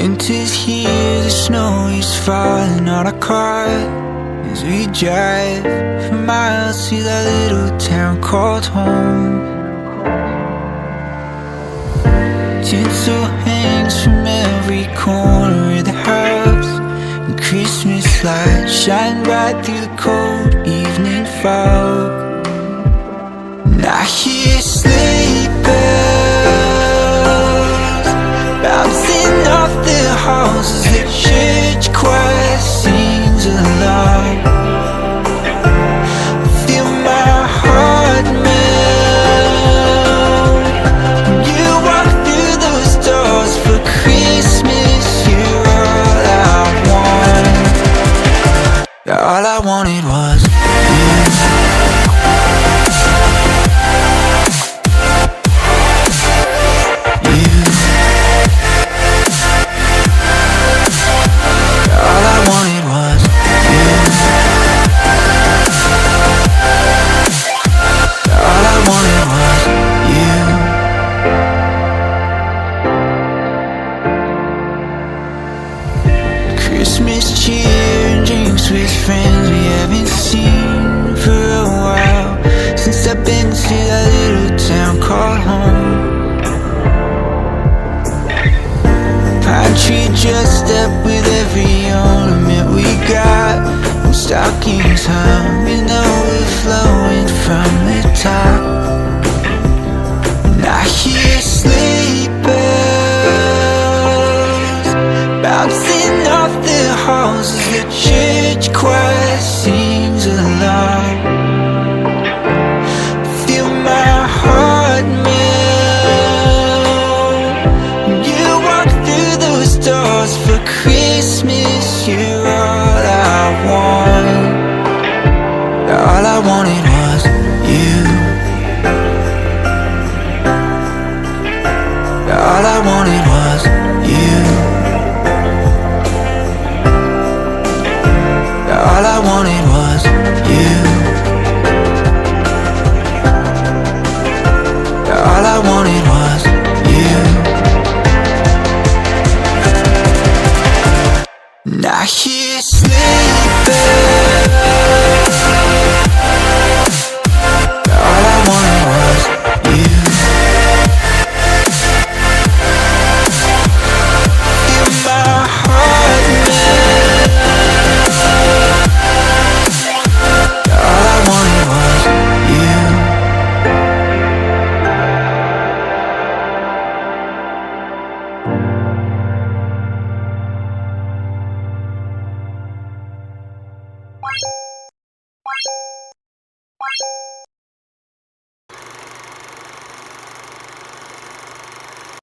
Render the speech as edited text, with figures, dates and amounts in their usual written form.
Winter's here, the snow is falling on our car as we drive for miles to that little town called home. Tinsel hangs from every corner of the house, and Christmas lights shine bright through the cold evening fog. And I hear sleigh bells bouncing off the halls as the church choir sings along. I feel my heart melt when you walk through those doors for Christmas. You're all I want. All I wanted was you. Christmas cheer and drinks with friends we haven't seen for a while, since I've been to that little town called home. Pine tree dressed up with every ornament we got, and stockings hung and overflowing from the top. And I hear sleigh bells bouncing off the halls as the church choir sings along. Feel my heart melt when you walk through those doors for Christmas. You're all I want. All I wanted was you. All I wanted was you. All I wanted was you. All I wanted was you. And I hear